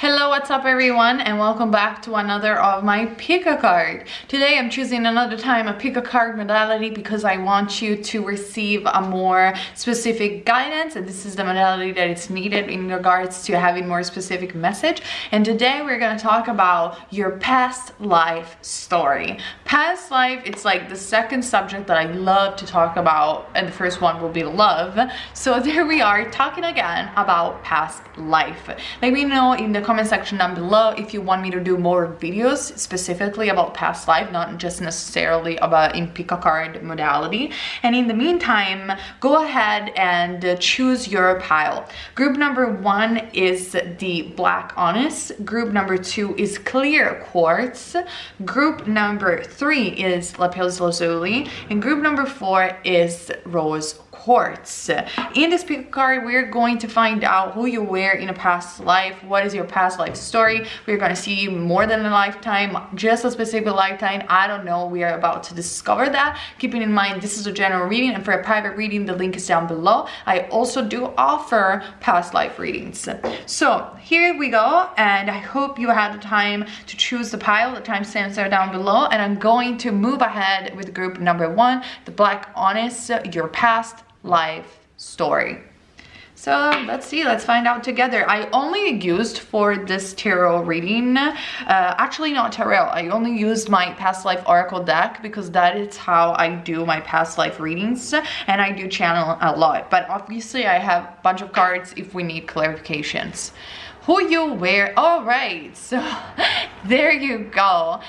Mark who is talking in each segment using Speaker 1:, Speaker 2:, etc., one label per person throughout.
Speaker 1: Hello, what's up everyone, and welcome back to another of my pick a card. Today I'm choosing another time a pick a card modality because I want you to receive a more specific guidance, and this is the modality that is needed in regards to having more specific message. And today we're going to talk about your past life story. Past life, it's like the second subject that I love to talk about, and the first one will be love. So there we are, talking again about past life. Let me know in the comment section down below if you want me to do more videos specifically about past life, not just necessarily about in pick a card modality. And in the meantime, go ahead and choose your pile. Group number 1 is the black Onyx. Group number 2 is clear Quartz. Group number 3 is Lapislazuli, and group number 4 is rose Quartz. In this pick a card, we're going to find out who you were in a past life, what is your past life story. We're going to see more than a lifetime, just a specific lifetime, I don't know. We are about to discover that, keeping in mind this is a general reading, and for a private reading the link is down below. I also do offer past life readings. So here we go, and I hope you had the time to choose the pile. The timestamps are down below, and I'm going to move ahead with group number 1, the black Onyx, your past life story. So let's see, let's find out together. I only used for this tarot reading, actually not tarot, I only used my past life oracle deck because that is how I do my past life readings, and I do channel a lot, but obviously I have a bunch of cards if we need clarifications. Who you were, all right, so there you go.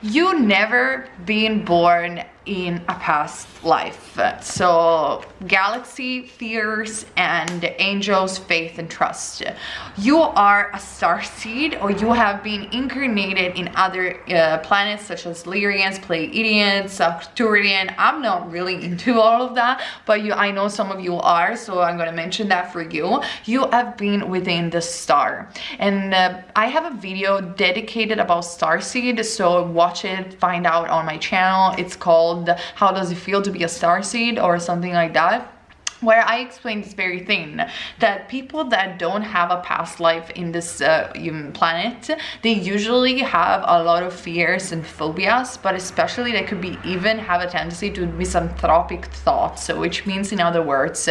Speaker 1: You never been born in a past life. So galaxy, fears, and angels, faith and trust. You are a starseed, or you have been incarnated in other planets such as Lyrians, Pleiadians, Arcturian. I'm not really into all of that, but I know some of you are, so I'm going to mention that for you. You have been within the star, and I have a video dedicated about starseed, so watch it, find out on my channel. It's called How Does It Feel to Be a Starseed or something like that, where I explain this very thing, that people that don't have a past life in this planet, they usually have a lot of fears and phobias, but especially they could be even have a tendency to misanthropic thoughts, which means, in other words,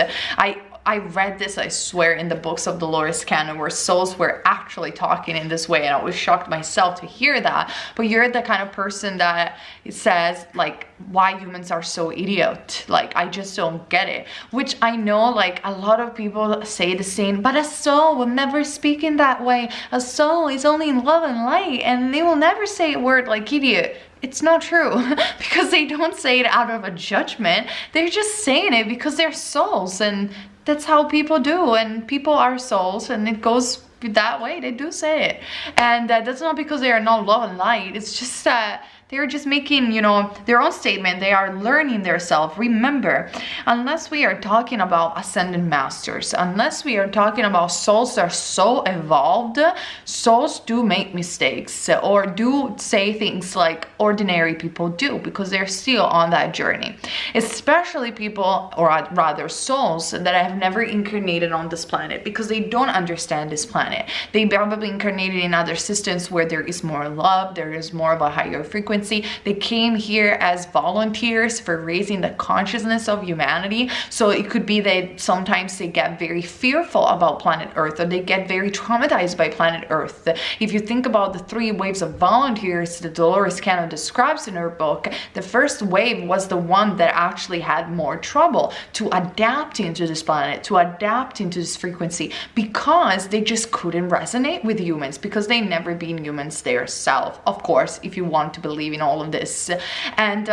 Speaker 1: I read this, I swear, in the books of Dolores Cannon, where souls were actually talking in this way, and I was shocked myself to hear that. But you're the kind of person that says, like, why humans are so idiot, like, I just don't get it. Which I know, like, a lot of people say the same, but a soul will never speak in that way. A soul is only in love and light, and they will never say a word like idiot. It's not true, because they don't say it out of a judgment. They're just saying it because they're souls, and that's how people do, and people are souls, and it goes that way. They do say it, and that's not because they are not love and light. It's just that they're just making, you know, their own statement. They are learning their self. Remember, unless we are talking about ascended masters, unless we are talking about souls that are so evolved, souls do make mistakes or do say things like ordinary people do, because they're still on that journey. Especially people, or rather souls, that have never incarnated on this planet, because they don't understand this planet. They probably incarnated in other systems where there is more love, there is more of a higher frequency. They came here as volunteers for raising the consciousness of humanity. So it could be that sometimes they get very fearful about planet Earth, or they get very traumatized by planet Earth. If you think about the 3 waves of volunteers that Dolores Cannon describes in her book, the first wave was the one that actually had more trouble to adapt into this planet, to adapt into this frequency, because they just couldn't resonate with humans, because they never been humans themselves. Of course, if you want to believe in all of this. And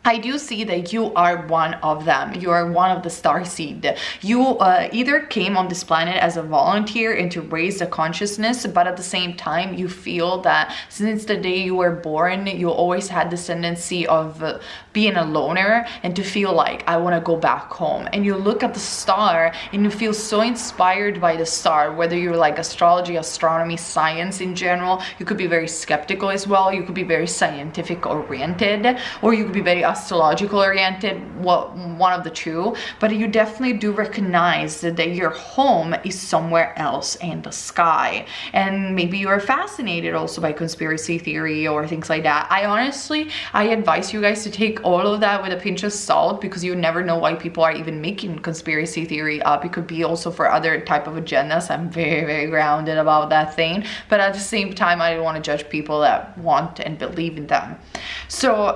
Speaker 1: I do see that you are one of them. You are one of the starseed. You either came on this planet as a volunteer and to raise the consciousness, but at the same time you feel that since the day you were born, you always had this tendency of being a loner and to feel like, I want to go back home. And you look at the star and you feel so inspired by the star, whether you're like astrology, astronomy, science in general. You could be very skeptical as well. You could be very scientific oriented, or you could be very astrological oriented, well, one of the two, but you definitely do recognize that your home is somewhere else in the sky. And maybe you're fascinated also by conspiracy theory or things like that. I advise you guys to take all of that with a pinch of salt, because you never know why people are even making conspiracy theory up. It could be also for other type of agendas. I'm very, very grounded about that thing, but at the same time, I don't want to judge people that want and believe in them. So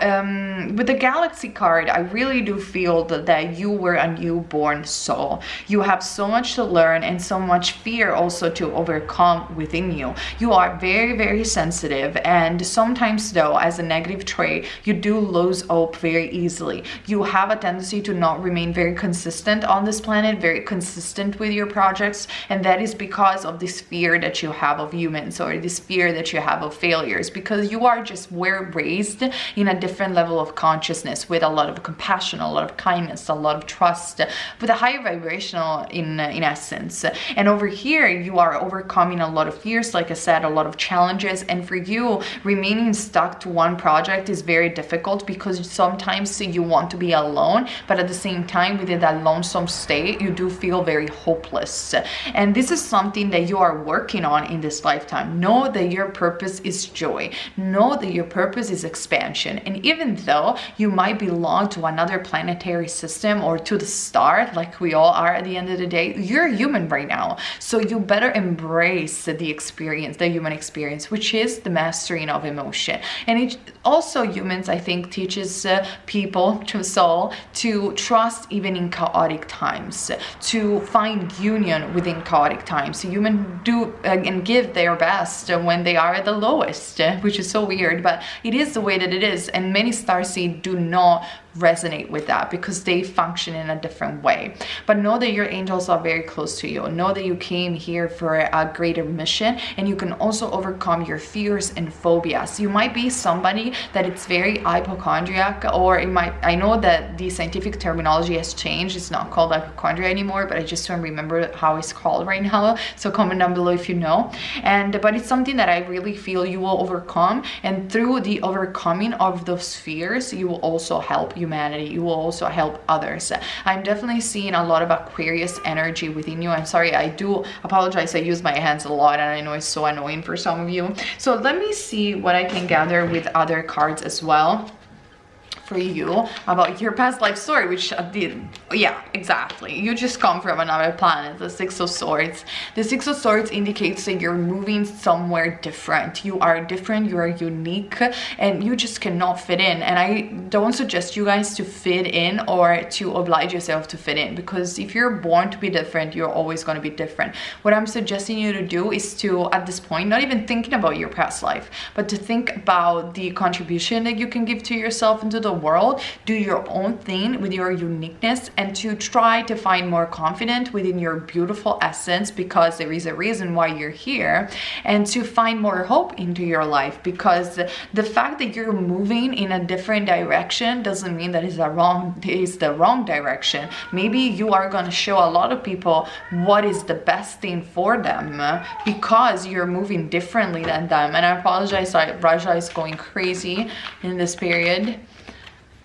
Speaker 1: with the Galaxy card, I really do feel that you were a newborn soul. You have so much to learn and so much fear also to overcome within you. You are very, very sensitive, and sometimes though, as a negative trait, you do lose hope very easily. You have a tendency to not remain very consistent on this planet, very consistent with your projects, and that is because of this fear that you have of humans, or this fear that you have of failures, because you are just were raised in a different level of consciousness with a lot of compassion, a lot of kindness, a lot of trust, with a higher vibrational in essence. And over here, you are overcoming a lot of fears, like I said, a lot of challenges, and for you, remaining stuck to one project is very difficult, because sometimes you want to be alone, but at the same time, within that lonesome state, you do feel very hopeless. And this is something that you are working on in this lifetime. Know that your purpose is joy. Know that your purpose is expansion. And even though you might belong to another planetary system or to the star, like we all are at the end of the day, you're human right now. So you better embrace the experience, the human experience, which is the mastering of emotion. And it also, humans, I think, teaches people, to soul, to trust even in chaotic times, to find union within chaotic times. Humans do and give their best when they are at the lowest, which is so weird, but it is the way that it is. And many starseed do not resonate with that because they function in a different way. But know that your angels are very close to you. Know that you came here for a greater mission, and you can also overcome your fears and phobias. You might be somebody that it's very hypochondriac, or it might, I know that the scientific terminology has changed. It's not called hypochondria anymore, but I just don't remember how it's called right now. So comment down below if you know. But it's something that I really feel you will overcome, and through the overcoming of those fears, you will also help humanity. You will also help others. I'm definitely seeing a lot of Aquarius energy within you. I'm sorry, I do apologize. I use my hands a lot, and I know it's so annoying for some of you. So let me see what I can gather with other cards as well for you about your past life story, which yeah, exactly, you just come from another planet. The Six of Swords. The Six of Swords indicates that you're moving somewhere different. You are different, you are unique, and you just cannot fit in. And I don't suggest you guys to fit in or to oblige yourself to fit in, because if you're born to be different, you're always going to be different. What I'm suggesting you to do is to, at this point, not even thinking about your past life, but to think about the contribution that you can give to yourself and to the world. Do your own thing with your uniqueness, and to try to find more confidence within your beautiful essence, because there is a reason why you're here, and to find more hope into your life, because the fact that you're moving in a different direction doesn't mean that it's the wrong direction. Maybe you are going to show a lot of people what is the best thing for them, because you're moving differently than them. And I apologize, Raja is going crazy in this period.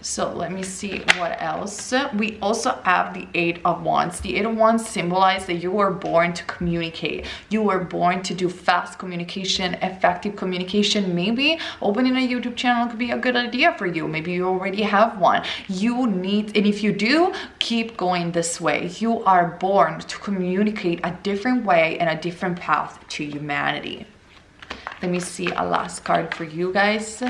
Speaker 1: So let me see what else. We also have the Eight of Wands. The Eight of Wands symbolize that you were born to communicate. You were born to do fast communication, effective communication. Maybe opening a YouTube channel could be a good idea for you. Maybe you already have one. You need, and if you do, keep going this way. You are born to communicate a different way and a different path to humanity. Let me see a last card for you guys.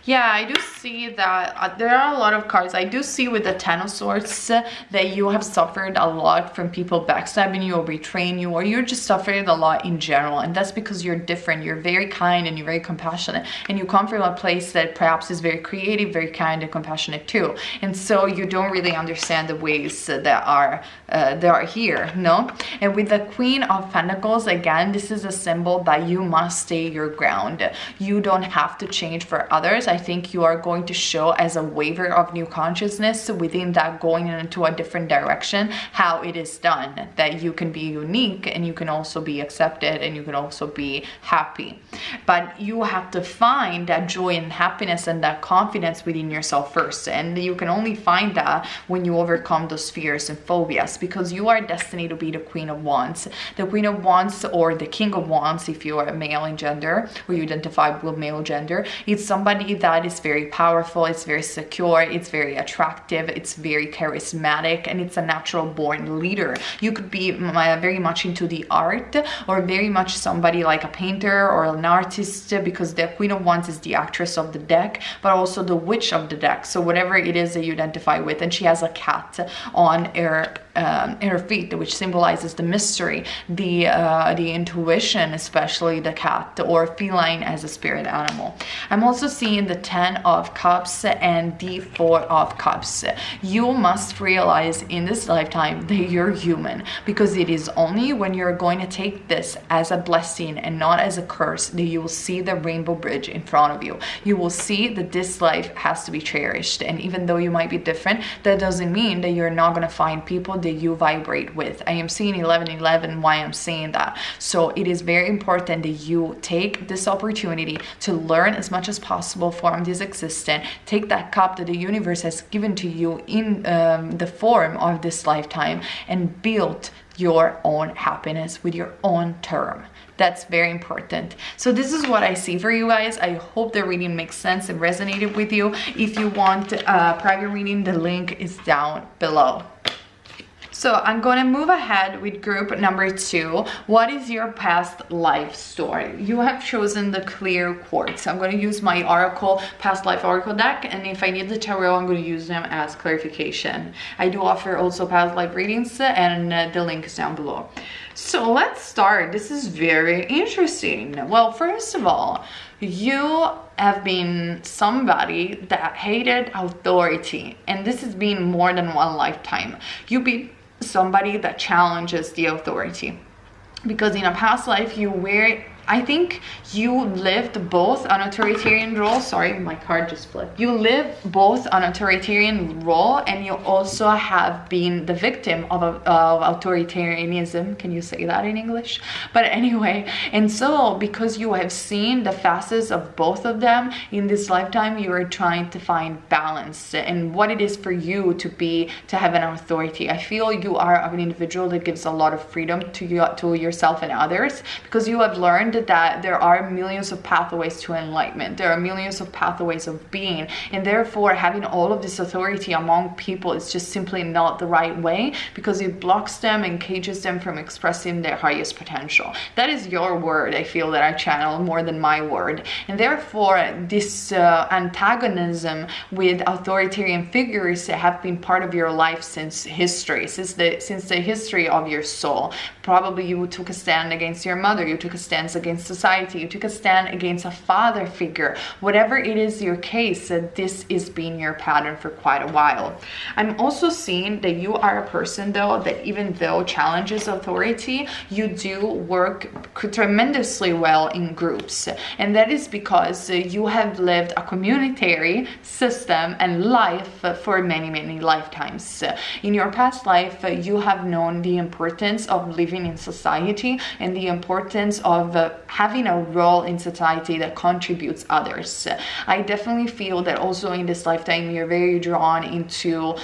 Speaker 1: Yeah, I do see that there are a lot of cards. I do see with the Ten of Swords that you have suffered a lot from people backstabbing you or betraying you, or you're just suffering a lot in general. And that's because you're different. You're very kind and you're very compassionate. And you come from a place that perhaps is very creative, very kind and compassionate too. And so you don't really understand the ways that are here, no? And with the Queen of Pentacles, again, this is a symbol that you must stay your ground. You don't have to change for others. I think you are going to show as a waiver of new consciousness within that, going into a different direction, how it is done, that you can be unique and you can also be accepted and you can also be happy. But you have to find that joy and happiness and that confidence within yourself first, and you can only find that when you overcome those fears and phobias, because you are destined to be the Queen of Wands. The Queen of Wands, or the King of Wands if you are male in gender, or you identify with male gender, it's somebody that is very powerful, it's very secure, it's very attractive, it's very charismatic, and it's a natural born leader. You could be very much into the art, or very much somebody like a painter or an artist, because the Queen of Wands is the actress of the deck, but also the witch of the deck. So whatever it is that you identify with, and she has a cat on her feet, which symbolizes the mystery, the intuition, especially the cat, or feline as a spirit animal. I'm also seeing the 10 of Cups and the 4 of Cups. You must realize in this lifetime that you're human, because it is only when you're going to take this as a blessing and not as a curse that you will see the rainbow bridge in front of you. You will see that this life has to be cherished, and even though you might be different, that doesn't mean that you're not going to find people that you vibrate with. I am seeing 1111, why I'm saying that. So it is very important that you take this opportunity to learn as much as possible from this existence. Take that cup that the universe has given to you in the form of this lifetime, and build your own happiness with your own term. That's very important. So this is what I see for you guys. I hope the reading makes sense and resonated with you. If you want a private reading, the link is down below. So I'm going to move ahead with group number 2. What is your past life story? You have chosen the clear quartz. I'm going to use my oracle, past life oracle deck, and if I need the tarot, I'm going to use them as clarification. I do offer also past life readings, and the link is down below. So let's start. This is very interesting. Well, first of all, you have been somebody that hated authority, and this has been more than one lifetime. You've been somebody that challenges the authority, because in a past life you were, I think you lived both an authoritarian role. Sorry, my card just flipped. You live both an authoritarian role, and you also have been the victim of authoritarianism. Can you say that in English? But anyway, and so because you have seen the facets of both of them in this lifetime, you are trying to find balance and what it is for you to have an authority. I feel you are an individual that gives a lot of freedom to yourself and others, because you have learned that there are millions of pathways to enlightenment. There are millions of pathways of being, and therefore having all of this authority among people is just simply not the right way, because it blocks them and cages them from expressing their highest potential. That is your word, I feel, that I channel more than my word. And therefore this antagonism with authoritarian figures have been part of your life since history, since the history of your soul. Probably you took a stand against your mother, you took a stand against society, you took a stand against a father figure. Whatever it is your case, this is being your pattern for quite a while. I'm also seeing that you are a person, though, that even though challenges authority, you do work tremendously well in groups, and that is because you have lived a communitary system and life for many lifetimes. In your past life, you have known the importance of living in society and the importance of having a role in society that contributes others. I definitely feel that also in this lifetime you're very drawn into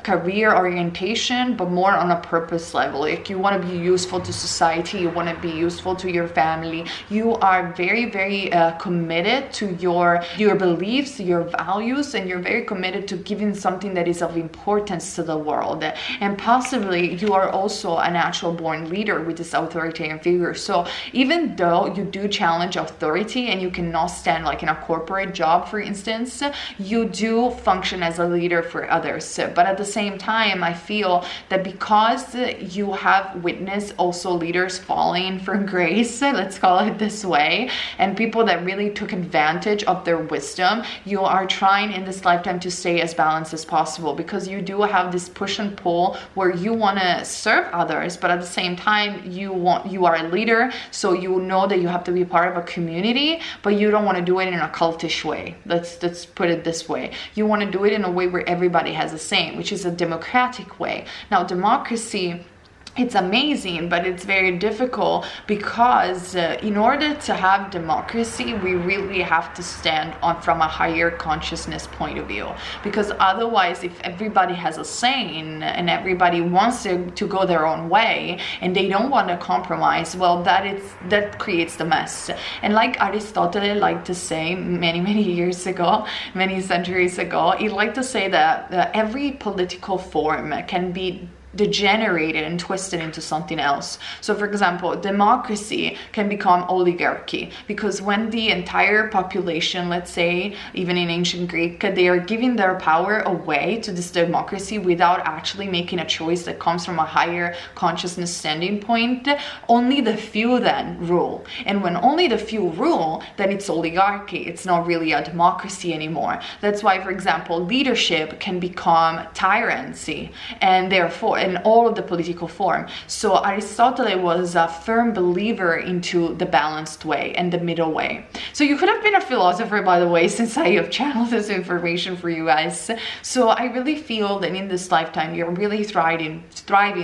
Speaker 1: career orientation, but more on a purpose level. Like you want to be useful to society, you want to be useful to your family. You are very committed to your beliefs, your values, and you're very committed to giving something that is of importance to the world. And possibly you are also a natural born leader with this authoritarian figure. So even though you do challenge authority and you cannot stand like in a corporate job, for instance, you do function as a leader for others. But at the same time, I feel that because you have witnessed also leaders falling from grace, let's call it this way, and people that really took advantage of their wisdom, you are trying in this lifetime to stay as balanced as possible, because you do have this push and pull where you want to serve others, but at the same time you are a leader, so you know that you have to be part of a community, but you don't want to do it in a cultish way. Let's put it this way. You want to do it in a way where everybody has a say, which is a democratic way. Now, democracy, it's amazing, but it's very difficult because in order to have democracy, we really have to stand on from a higher consciousness point of view. Because otherwise, if everybody has a say and everybody wants to go their own way and they don't want to compromise, well, that creates the mess. And like Aristotle liked to say many years ago, many centuries ago, he liked to say that every political form can be degenerated and twisted into something else. So for example, democracy can become oligarchy, because when the entire population, let's say even in ancient Greek, they are giving their power away to this democracy without actually making a choice that comes from a higher consciousness standing point, only the few then rule. And when only the few rule, then it's oligarchy. It's not really a democracy anymore. That's why, for example, leadership can become tyranny, and therefore in all of the political form. So Aristotle was a firm believer into the balanced way and the middle way. So you could have been a philosopher, by the way, since I have channeled this information for you guys. So I really feel that in this lifetime, you're really striving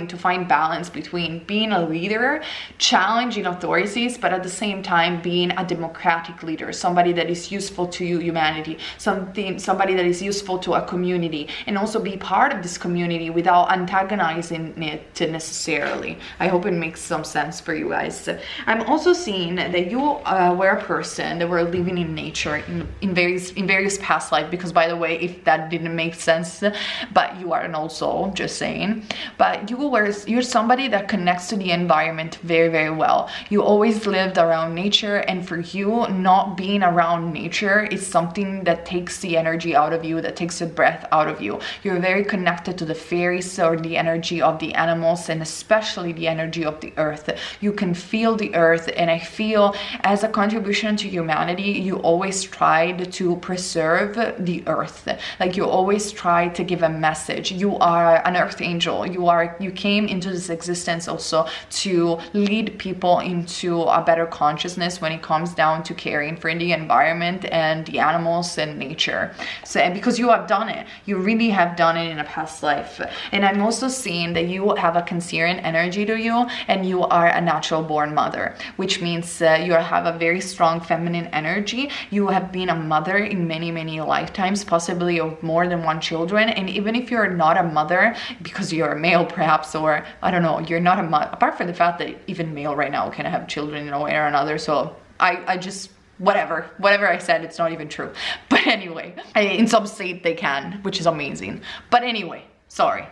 Speaker 1: to find balance between being a leader, challenging authorities, but at the same time being a democratic leader, somebody that is useful to humanity, somebody that is useful to a community, and also be part of this community without antagonizing it necessarily. I hope it makes some sense for you guys. I'm also seeing that you were a person that were living in nature in various past life, because by the way, if that didn't make sense, but you are an old soul, just saying. But you're somebody that connects to the environment very well. You always lived around nature, and for you, not being around nature is something that takes the energy out of you, that takes the breath out of you. You're very connected to the fairies or the energy of the animals, and especially the energy of the earth. You can feel the earth, and I feel as a contribution to humanity, you always tried to preserve the earth. Like you always try to give a message. You are an earth angel. You came into this existence also to lead people into a better consciousness when it comes down to caring for the environment and the animals and nature. So, and because you have done it, you really have done it in a past life. And I'm also seeing that you have a Cancerian energy to you, and you are a natural born mother, which means you have a very strong feminine energy. You have been a mother in many lifetimes, possibly of more than one children. And even if you're not a mother because you're a male perhaps, or I don't know, you're not a mother, apart from the fact that even male right now can have children in a way or another. So I just whatever I said, it's not even true. But anyway, in some state they can, which is amazing. But anyway, sorry.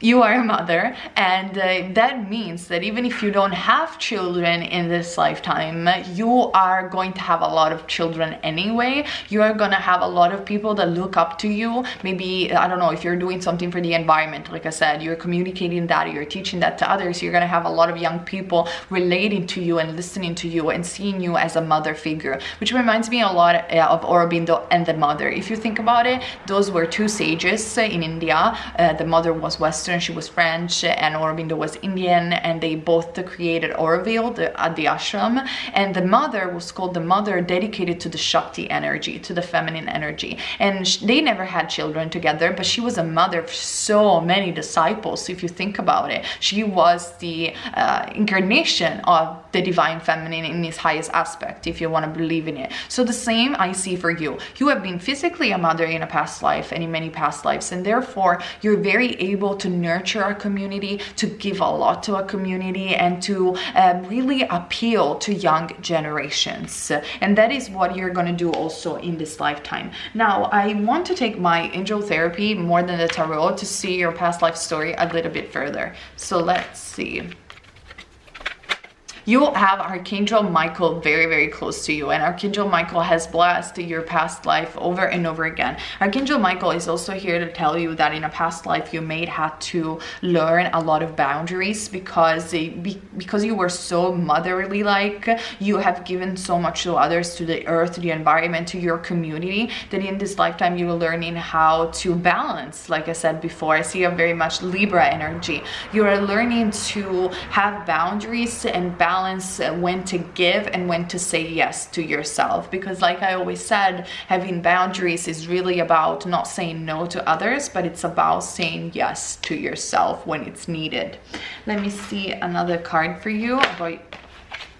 Speaker 1: You are a mother, and that means that even if you don't have children in this lifetime, you are going to have a lot of children anyway. You are going to have a lot of people that look up to you. Maybe, I don't know, if you're doing something for the environment, like I said, you're communicating that, you're teaching that to others, you're going to have a lot of young people relating to you and listening to you and seeing you as a mother figure, which reminds me a lot of Aurobindo and the mother. If you think about it, those were two sages in India. The mother was Western, she was French, and Aurobindo was Indian, and they both created Auroville at the ashram. And the mother was called the mother dedicated to the Shakti energy, to the feminine energy. And they never had children together, but she was a mother for so many disciples. If you think about it, she was the incarnation of the divine feminine in its highest aspect, if you want to believe in it. So the same I see for you. You have been physically a mother in a past life and in many past lives, and therefore you're very able to nurture a community, to give a lot to a community, and to really appeal to young generations. And that is what you're going to do also in this lifetime. Now, I want to take my angel therapy more than the tarot to see your past life story a little bit further. So let's see. You have Archangel Michael very close to you, and Archangel Michael has blessed your past life over and over again. Archangel Michael is also here to tell you that in a past life you may have to learn a lot of boundaries because you were so motherly, like you have given so much to others, to the earth, to the environment, to your community, that in this lifetime you're learning how to balance. Like I said before, I see a very much Libra energy. You are learning to have boundaries and balance balance when to give and when to say yes to yourself, because like I always said, having boundaries is really about not saying no to others, but it's about saying yes to yourself when it's needed. Let me see another card for you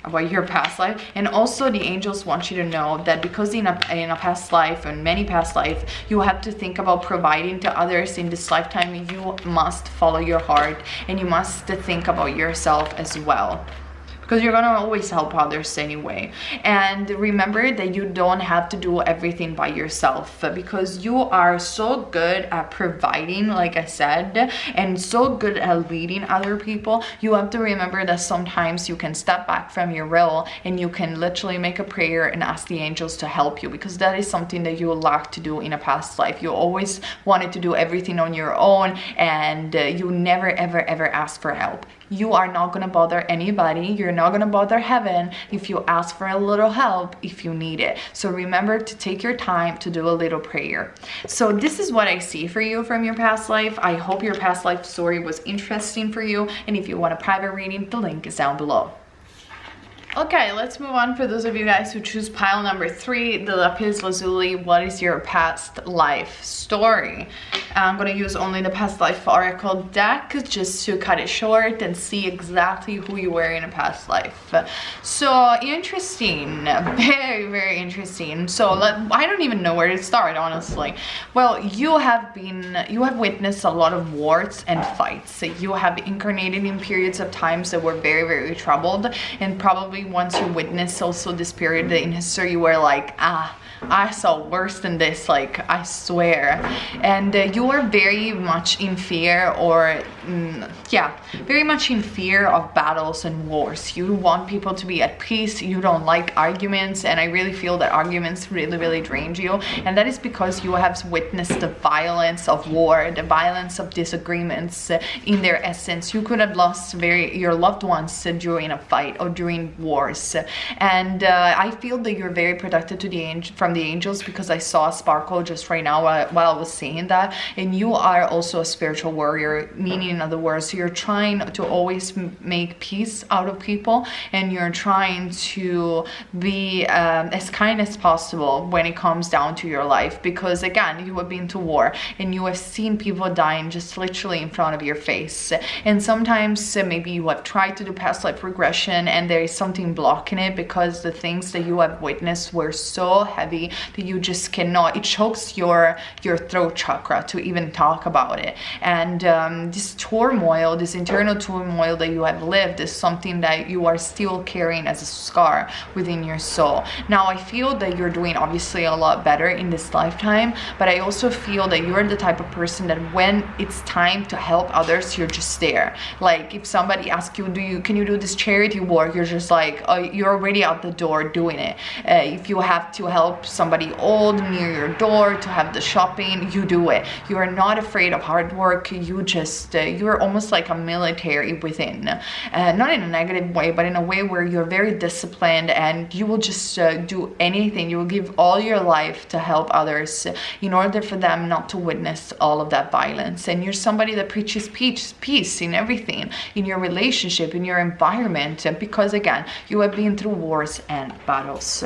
Speaker 1: about your past life. And also the angels want you to know that because in a past life, and many past life, you have to think about providing to others in this lifetime, you must follow your heart and you must think about yourself as well, because you're gonna always help others anyway. And remember that you don't have to do everything by yourself, because you are so good at providing, like I said, and so good at leading other people. You have to remember that sometimes you can step back from your role and you can literally make a prayer and ask the angels to help you, because that is something that you lack to do in a past life. You always wanted to do everything on your own, and you never ever ask for help. You are not going to bother anybody. You're not going to bother heaven if you ask for a little help if you need it. So remember to take your time to do a little prayer. So this is what I see for you from your past life. I hope your past life story was interesting for you. And if you want a private reading, the link is down below. Okay, let's move on. For those of you guys who choose pile number 3, the Lapislazuli, what is your past life story? I'm going to use only the past life oracle deck just to cut it short and see exactly who you were in a past life. So interesting, very interesting. So I don't even know where to start, honestly. Well, you have witnessed a lot of wars and fights. You have incarnated in periods of times that were very troubled, and probably once you witness also this period in history, you were like, I saw worse than this, like, I swear. And you are very much in fear, or very much in fear of battles and wars. You want people to be at peace. You don't like arguments, and I really feel that arguments really drain you. And that is because you have witnessed the violence of war, the violence of disagreements in their essence. You could have lost your loved ones during a fight or during wars. And I feel that you're very protected from the angels, because I saw a sparkle just right now while I was saying that. And you are also a spiritual warrior, meaning in other words, you're trying to always make peace out of people, and you're trying to be as kind as possible when it comes down to your life, because again, you have been to war and you have seen people dying just literally in front of your face. And sometimes maybe you have tried to do past life regression and there is something blocking it, because the things that you have witnessed were so heavy that you just cannot, it chokes your throat chakra to even talk about it. And this turmoil, this internal turmoil that you have lived, is something that you are still carrying as a scar within your soul. Now I feel that you're doing obviously a lot better in this lifetime, but I also feel that you're the type of person that when it's time to help others, you're just there. Like if somebody asks you, can you do this charity work, you're just like, oh, you're already out the door doing it. If you have to help somebody old near your door to have the shopping, you do it. You are not afraid of hard work. You just you're almost like a military within, not in a negative way, but in a way where you're very disciplined, and you will just do anything. You will give all your life to help others in order for them not to witness all of that violence. And you're somebody that preaches peace in everything, in your relationship, in your environment, because again, you have been through wars and battles.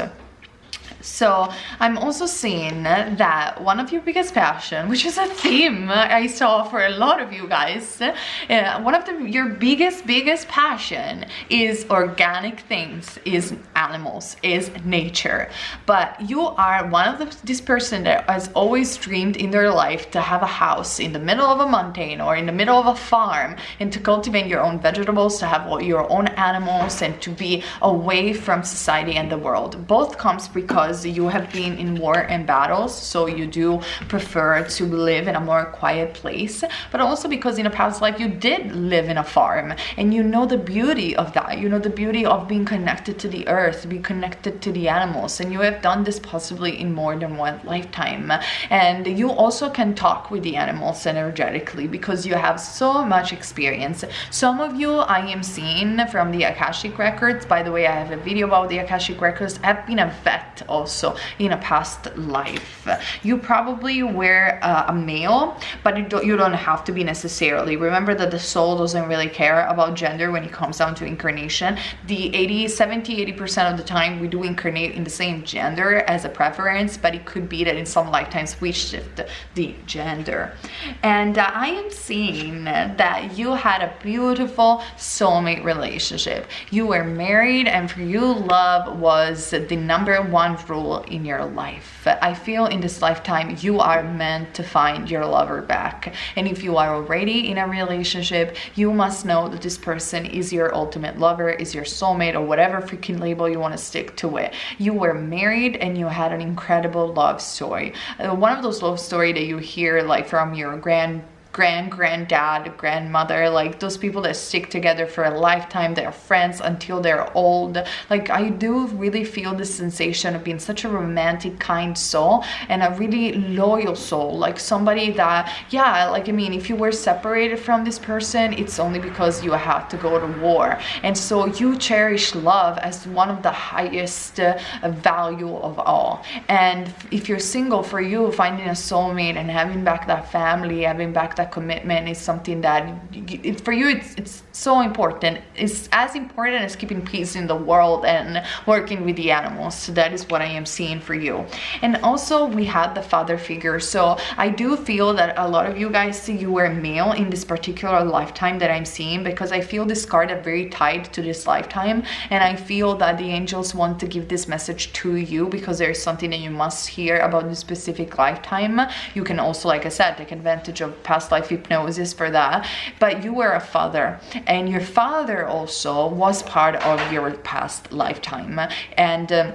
Speaker 1: So I'm also seeing that one of your biggest passion, which is a theme I saw for a lot of you guys, one of your biggest passion is organic things, is animals, is nature. But you are one of this person that has always dreamed in their life to have a house in the middle of a mountain or in the middle of a farm, and to cultivate your own vegetables, to have your own animals, and to be away from society and the world. Both comes because you have been in war and battles, so you do prefer to live in a more quiet place, but also because in a past life you did live in a farm, and you know the beauty of that. You know the beauty of being connected to the earth, being connected to the animals, and you have done this possibly in more than one lifetime. And you also can talk with the animals energetically because you have so much experience. Some of you I am seeing from the Akashic records. By the way, I have a video about the Akashic records. I've been a vet of also in a past life. You probably were a male, but you don't have to be necessarily. Remember that the soul doesn't really care about gender when it comes down to incarnation. The 80% of the time we do incarnate in the same gender as a preference, but it could be that in some lifetimes we shift the gender. And I am seeing that you had a beautiful soulmate relationship. You were married, and for you, love was the number one rule in your life. I feel in this lifetime you are meant to find your lover back. And if you are already in a relationship, you must know that this person is your ultimate lover, is your soulmate, or whatever freaking label you want to stick to it. You were married and you had an incredible love story. One of those love stories that you hear like from your granddad, grandmother, like those people that stick together for a lifetime, they're friends until they're old. Like I do really feel this sensation of being such a romantic, kind soul and a really loyal soul, like somebody that, yeah, like I mean, if you were separated from this person, it's only because you had to go to war. And so you cherish love as one of the highest value of all. And if you're single, for you, finding a soulmate and having back that family, having back that commitment is something that for you it's so important. It's as important as keeping peace in the world and working with the animals. So that is what I am seeing for you. And also we had the father figure. So I do feel that a lot of you guys see you were male in this particular lifetime that I'm seeing, because I feel this card is very tied to this lifetime, and I feel that the angels want to give this message to you because there is something that you must hear about this specific lifetime. You can also, like I said, take advantage of past life hypnosis for that. But you were a father, and your father also was part of your past lifetime. And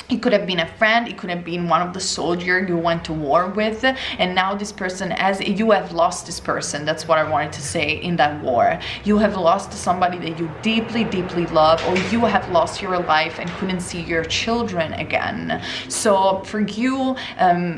Speaker 1: it could have been a friend, it could have been one of the soldiers you went to war with, and now this person, as you have lost this person, that's what I wanted to say, in that war. You have lost somebody that you deeply, deeply love, or you have lost your life and couldn't see your children again. So for you,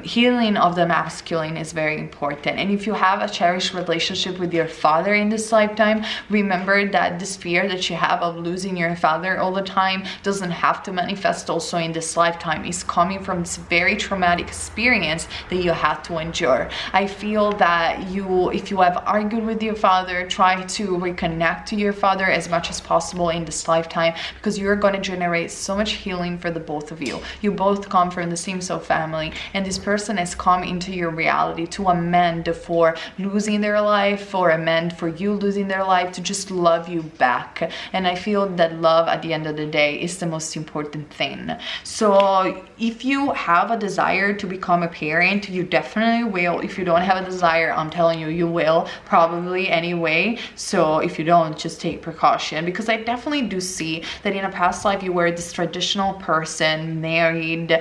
Speaker 1: healing of the masculine is very important. And if you have a cherished relationship with your father in this lifetime, remember that this fear that you have of losing your father all the time doesn't have to manifest also in this lifetime. Is coming from this very traumatic experience that you had to endure. I feel that if you have argued with your father, try to reconnect to your father as much as possible in this lifetime, because you're going to generate so much healing for the both of you. You both come from the same soul family, and this person has come into your reality to amend for losing their life, or amend for you losing their life, to just love you back. And I feel that love at the end of the day is the most important thing. So if you have a desire to become a parent, you definitely will. If you don't have a desire, I'm telling you, you will probably anyway. So if you don't, just take precaution, because I definitely do see that in a past life you were this traditional person, married,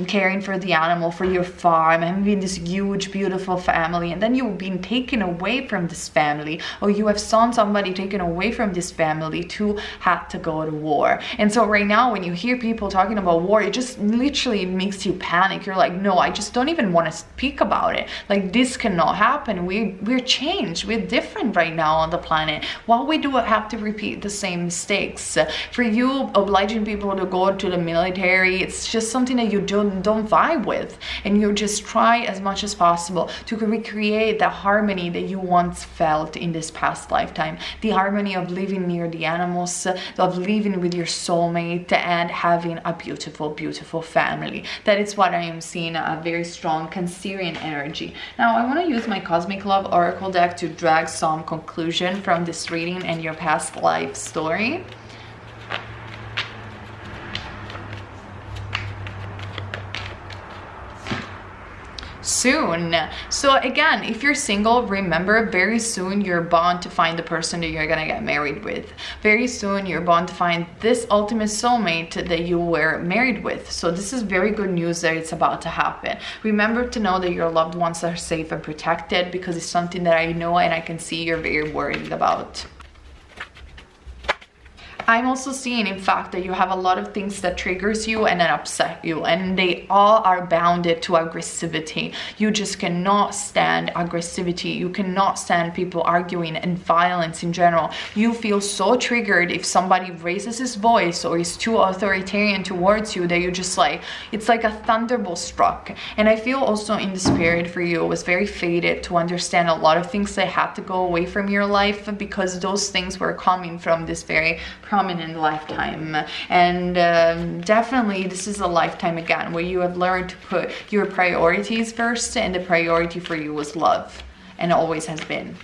Speaker 1: caring for the animal, for your farm, having this huge, beautiful family, and then you've been taken away from this family, or you have seen somebody taken away from this family to have to go to war. And so right now, when you hear people talking about war, it just literally makes you panic. You're like, no, I just don't even want to speak about it. Like, this cannot happen. We're changed. We're different right now on the planet. Why we do have to repeat the same mistakes? For you, obliging people to go to the military, it's just something that you don't vibe with, and you just try as much as possible to recreate the harmony that you once felt in this past lifetime, the harmony of living near the animals, of living with your soulmate, and having a beautiful family. That is what I am seeing, a very strong Cancerian energy. Now I want to use my Cosmic Love Oracle deck to drag some conclusion from this reading and your past life story. Soon. So again, if you're single, remember, very soon you're bound to find the person that you're gonna get married with. Very soon you're bound to find this ultimate soulmate that you were married with. So this is very good news that it's about to happen. Remember to know that your loved ones are safe and protected, because it's something that I know and I can see you're very worried about. I'm also seeing, in fact, that you have a lot of things that triggers you and then upset you, and they all are bounded to aggressivity. You just cannot stand aggressivity. You cannot stand people arguing and violence in general. You feel so triggered if somebody raises his voice or is too authoritarian towards you that you just like, it's like a thunderbolt struck. And I feel also in the spirit for you, it was very fated to understand a lot of things that had to go away from your life, because those things were coming from this very prominent lifetime. And definitely this is a lifetime again where you have learned to put your priorities first, and the priority for you was love, and always has been.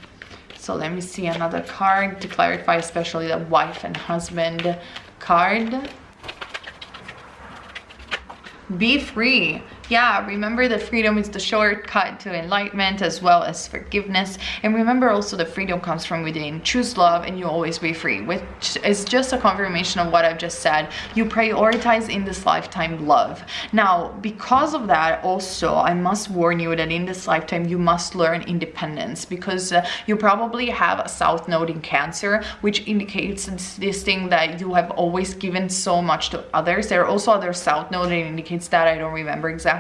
Speaker 1: So let me see another card to clarify, especially the wife and husband card. Be free. Yeah, remember that freedom is the shortcut to enlightenment as well as forgiveness. And remember also that freedom comes from within. Choose love and you always be free, which is just a confirmation of what I've just said. You prioritize in this lifetime love. Now, because of that also, I must warn you that in this lifetime you must learn independence, because you probably have a south node in Cancer, which indicates this thing that you have always given so much to others. There are also other south node that indicates that, I don't remember exactly.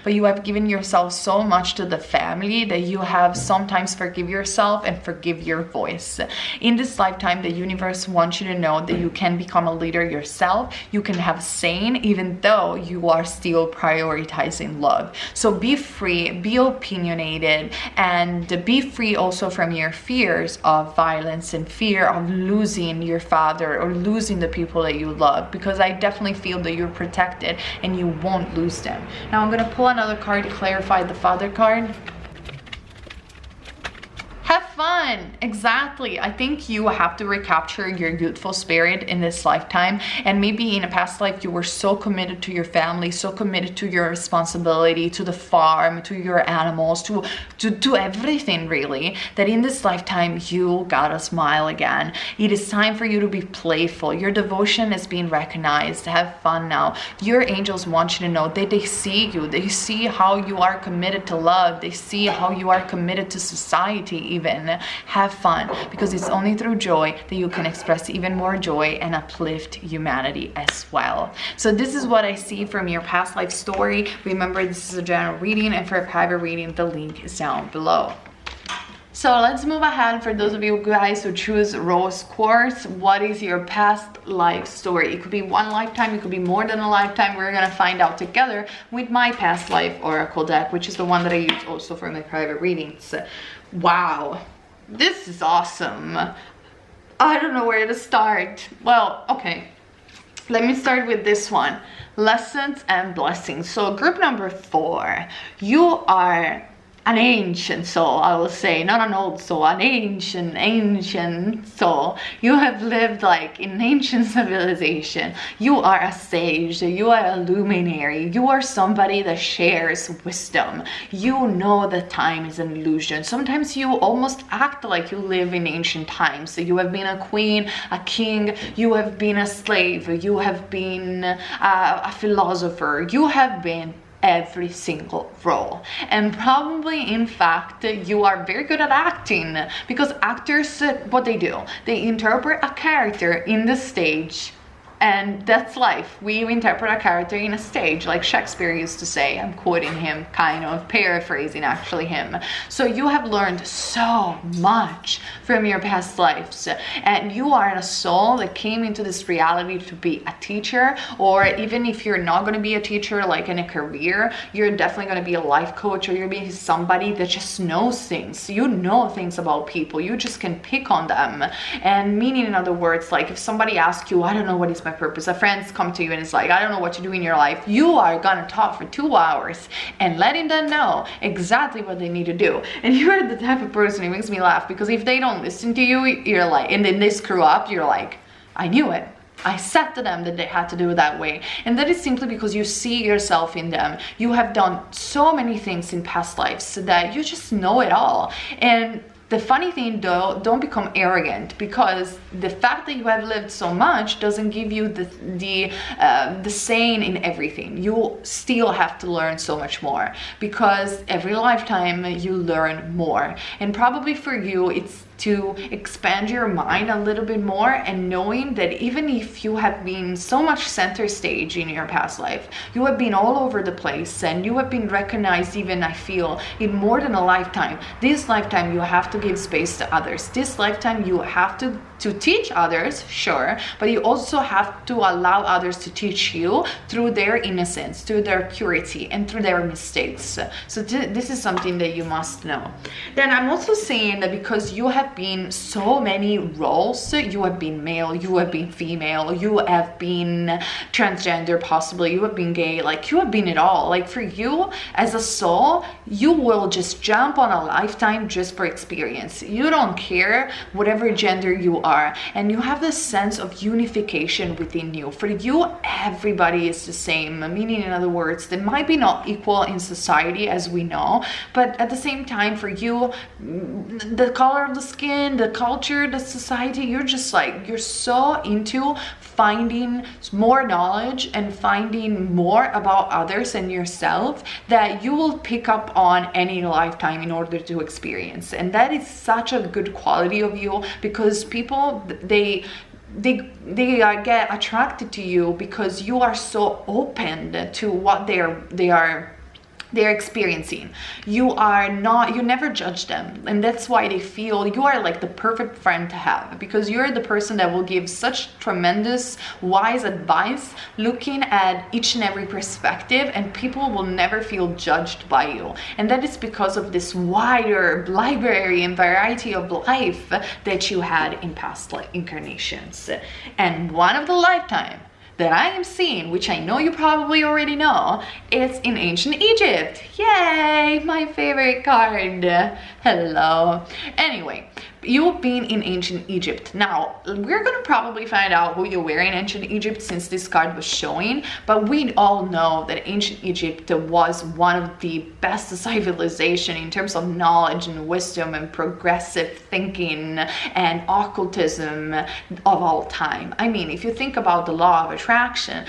Speaker 1: But you have given yourself so much to the family that you have sometimes forgive yourself and forgive your voice. In this lifetime, the universe wants you to know that you can become a leader yourself. You can have sane even though you are still prioritizing love. So be free, be opinionated, and be free also from your fears of violence and fear of losing your father or losing the people that you love, because I definitely feel that you're protected and you won't lose them. Now I'm going to pull another card to clarify the father card. Have fun. Exactly. I think you have to recapture your youthful spirit in this lifetime, and maybe in a past life you were so committed to your family, so committed to your responsibility, to the farm, to your animals, to everything really, that in this lifetime you gotta smile again. It is time for you to be playful. Your devotion is being recognized. Have fun now. Your angels want you to know that they see you. They see how you are committed to love. They see how you are committed to society even. Have fun, because it's only through joy that you can express even more joy and uplift humanity as well. So this is what I see from your past life story. Remember, this is a general reading, and for a private reading the link is down below. So let's move ahead. For those of you guys who choose rose quartz, what is your past life story? It could be one lifetime, it could be more than a lifetime. We're gonna find out together with my past life oracle deck, which is the one that I use also for my private readings. Wow, this is awesome. I don't know where to start. Well, okay, let me start with this one. Lessons and blessings. So group number 4, you are an ancient soul, I will say, not an old soul, an ancient soul. You have lived like in ancient civilization. You are a sage, you are a luminary, you are somebody that shares wisdom. You know that time is an illusion. Sometimes you almost act like you live in ancient times. So you have been a queen, a king, you have been a slave, you have been a philosopher, you have been every single role. And probably in fact you are very good at acting, because actors, what they do, they interpret a character in the stage, and that's life. We interpret a character in a stage, like Shakespeare used to say. I'm quoting him, kind of paraphrasing actually him. So you have learned so much from your past lives, and you are a soul that came into this reality to be a teacher, or even if you're not going to be a teacher like in a career, you're definitely going to be a life coach, or you're being somebody that just knows things. You know things about people, you just can pick on them. And meaning, in other words, like if somebody asks you, I don't know what is my purpose, a friend come to you and it's like, I don't know what to do in your life, you are gonna talk for 2 hours and letting them know exactly what they need to do. And you're the type of person who makes me laugh, because if they don't listen to you, you're like, and then they screw up, you're like, I knew it. I said to them that they had to do it that way. And that is simply because you see yourself in them. You have done so many things in past lives that you just know it all. And the funny thing though, don't become arrogant, because the fact that you have lived so much doesn't give you the sane in everything. You still have to learn so much more, because every lifetime you learn more. And probably for you, it's to expand your mind a little bit more, and knowing that even if you have been so much center stage in your past life, you have been all over the place, and you have been recognized, even I feel, in more than a lifetime. This lifetime you have to give space to others. This lifetime you have to teach others, sure, but you also have to allow others to teach you through their innocence, through their purity, and through their mistakes. So this is something that you must know. Then I'm also saying that because you have been so many roles, you have been male, you have been female, you have been transgender, possibly you have been gay, like you have been it all. Like for you as a soul, you will just jump on a lifetime just for experience. You don't care whatever gender you are, and you have this sense of unification within you. For you, everybody is the same, meaning in other words, they might be not equal in society as we know, but at the same time, for you, the color of the skin, the culture, the society, you're just like, you're so into finding more knowledge and finding more about others and yourself that you will pick up on any lifetime in order to experience. And that is such a good quality of you, because people, they get attracted to you because you are so open to what they're experiencing. You never judge them, and that's why they feel you are like the perfect friend to have, because you're the person that will give such tremendous wise advice, looking at each and every perspective, and people will never feel judged by you. And that is because of this wider library and variety of life that you had in past incarnations. And one of the lifetime that I am seeing, which I know you probably already know, it's in ancient Egypt. Yay, my favorite card. Hello. Anyway, you've been in ancient Egypt. Now, we're gonna probably find out who you were in ancient Egypt since this card was showing, but we all know that ancient Egypt was one of the best civilization in terms of knowledge and wisdom and progressive thinking and occultism of all time. I mean, if you think about the law of attraction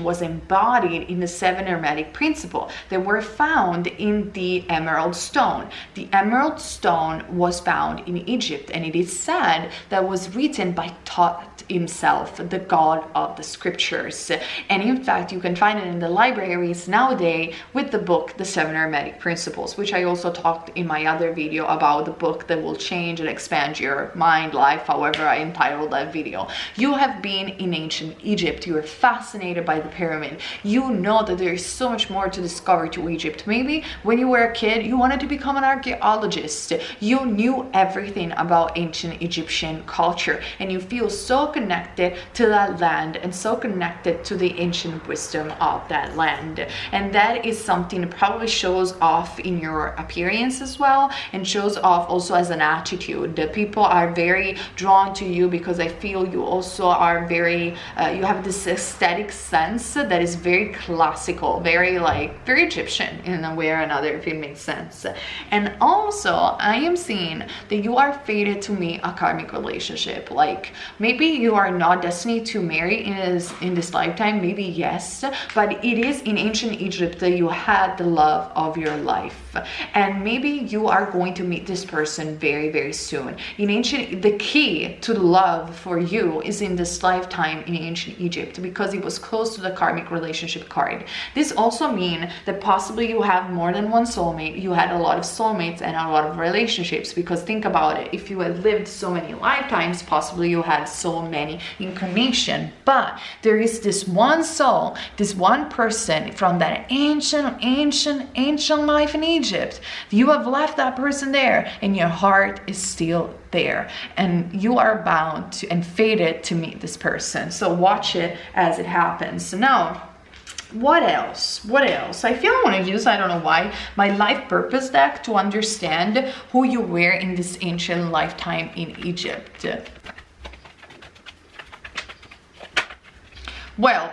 Speaker 1: was embodied in the 7 Hermetic principles that were found in the emerald stone. The emerald stone was found in Egypt, and it is said that was written by Thoth himself, the god of the scriptures. And in fact, you can find it in the libraries nowadays with the book The 7 Hermetic Principles, which I also talked in my other video about, the book that will change and expand your mind, life, however I entitled that video. You have been in ancient Egypt. You are fascinated by the pyramid. You know that there is so much more to discover to Egypt. Maybe when you were a kid, you wanted to become an archaeologist. You knew everything about ancient Egyptian culture, and you feel so connected to that land and so connected to the ancient wisdom of that land. And that is something that probably shows off in your appearance as well, and shows off also as an attitude. The people are very drawn to you because I feel you also are very you have this aesthetic sense that is very classical, very Egyptian in a way or another, if it makes sense. And also I am seeing that you are fated to meet a karmic relationship. Like maybe you are not destined to marry in this lifetime, maybe yes, but it is in ancient Egypt that you had the love of your life, and maybe you are going to meet this person very, very soon. In ancient, the key to love for you is in this lifetime in ancient Egypt, because it was close to the karmic relationship card. This also means that possibly you have more than one soulmate. You had a lot of soulmates and a lot of relationships, because think about it, if you had lived so many lifetimes, possibly you had so many incarnations. But there is this one soul, this one person from that ancient life in Egypt. You have left that person there, and your heart is still there, and you are bound to and fated to meet this person. So watch it as it happens. So now, what else? I feel I want to use, I don't know why, my life purpose deck to understand who you were in this ancient lifetime in Egypt. Well,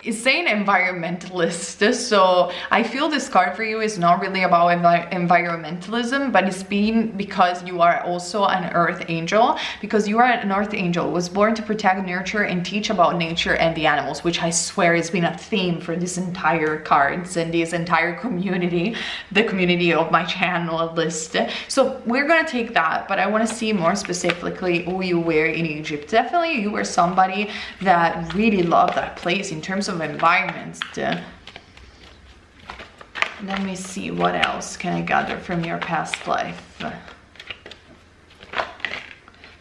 Speaker 1: It's saying environmentalist, so I feel this card for you is not really about environmentalism, but it's been because you are also an earth angel, because you are an earth angel, was born to protect, nurture, and teach about nature and the animals, which I swear has been a theme for this entire cards and this entire community, the community of my channel list. So we're gonna take that, but I want to see more specifically who you were in Egypt. Definitely you were somebody that really loved that place in terms of environments. Let me see, what else can I gather from your past life?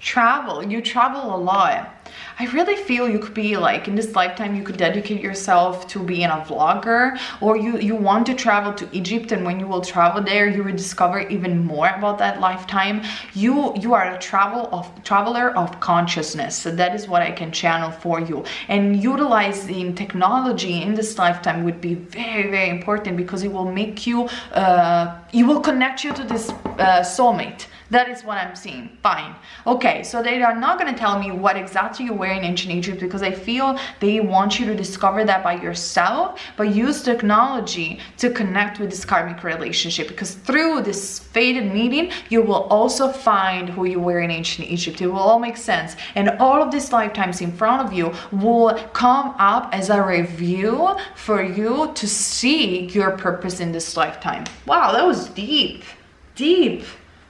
Speaker 1: Travel. You travel a lot. I really feel you could be like, in this lifetime, you could dedicate yourself to being a vlogger, or you want to travel to Egypt, and when you will travel there, you will discover even more about that lifetime. You are a traveler of consciousness. So that is what I can channel for you. And utilizing technology in this lifetime would be very, very important, because it will make you, it will connect you to this soulmate. That is what I'm seeing. Fine. Okay, so they are not going to tell me what exactly you were in ancient Egypt, because I feel they want you to discover that by yourself, but use technology to connect with this karmic relationship, because through this fated meeting, you will also find who you were in ancient Egypt. It will all make sense. And all of these lifetimes in front of you will come up as a review for you to see your purpose in this lifetime. Wow, that was deep. Deep.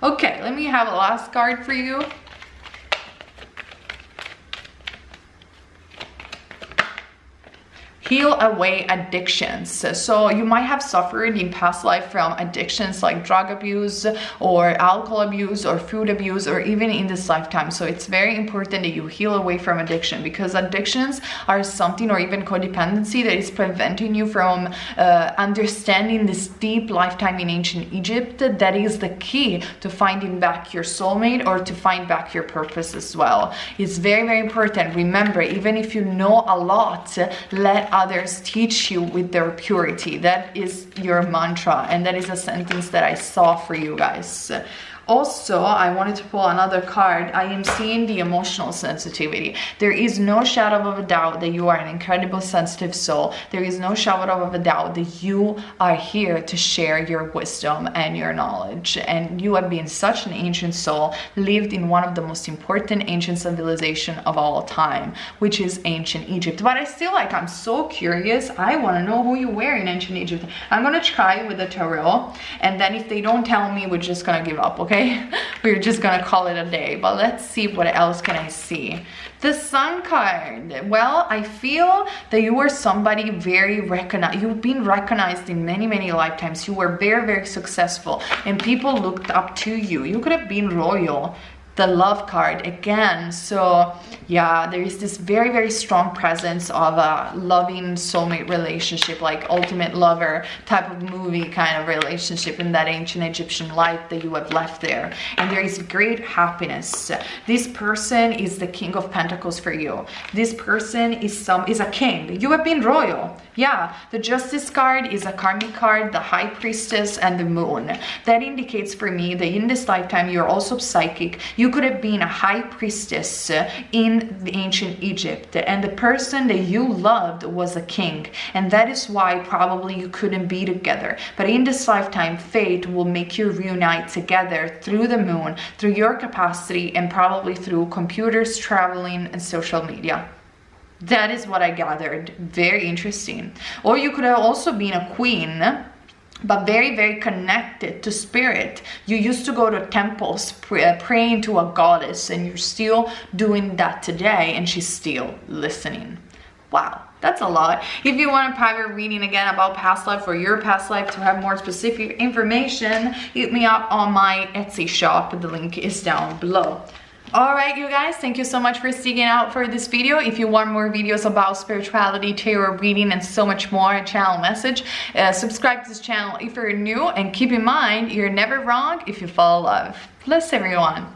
Speaker 1: Okay, let me have a last card for you. Heal away addictions. So you might have suffered in past life from addictions like drug abuse or alcohol abuse or food abuse, or even in this lifetime. So it's very important that you heal away from addiction, because addictions are something, or even codependency, that is preventing you from understanding this deep lifetime in ancient Egypt. That is the key to finding back your soulmate, or to find back your purpose as well. It's very, very important. Remember, even if you know a lot, let others teach you with their purity. That is your mantra, and that is a sentence that I saw for you guys. Also, I wanted to pull another card. I am seeing the emotional sensitivity. There is no shadow of a doubt that you are an incredible sensitive soul. There is no shadow of a doubt that you are here to share your wisdom and your knowledge. And you have been such an ancient soul, lived in one of the most important ancient civilization of all time, which is ancient Egypt. But I still, like, I'm so curious. I want to know who you were in ancient Egypt. I'm going to try with the tarot, and then if they don't tell me, we're just going to give up, okay? We're just gonna call it a day. But let's see, what else can I see? The Sun card. Well, I feel that you were somebody very recognized. You've been recognized in many, many lifetimes. You were very, very successful, and people looked up to you. You could have been royal. The Love card again. So yeah, there is this very, very strong presence of a loving soulmate relationship, like ultimate lover type of movie kind of relationship in that ancient Egyptian life that you have left there. And there is great happiness. This person is the King of Pentacles for you. This person is a king. You have been royal. Yeah, the Justice card is a karmic card, the High Priestess, and the Moon. That indicates for me that in this lifetime you're also psychic. You could have been a high priestess in the ancient Egypt, and the person that you loved was a king, and that is why probably you couldn't be together. But in this lifetime, fate will make you reunite together through the moon, through your capacity, and probably through computers, traveling, and social media. That is what I gathered. Very interesting. Or you could have also been a queen, but very, very connected to spirit. You used to go to temples praying to a goddess, and you're still doing that today, and she's still listening. Wow, that's a lot. If you want a private reading again about past life or your past life to have more specific information, hit me up on my Etsy shop. The link is down below. Alright, you guys, thank you so much for sticking out for this video. If you want more videos about spirituality, tarot reading, and so much more, channel message, subscribe to this channel if you're new, and keep in mind, you're never wrong if you fall in love. Bless everyone.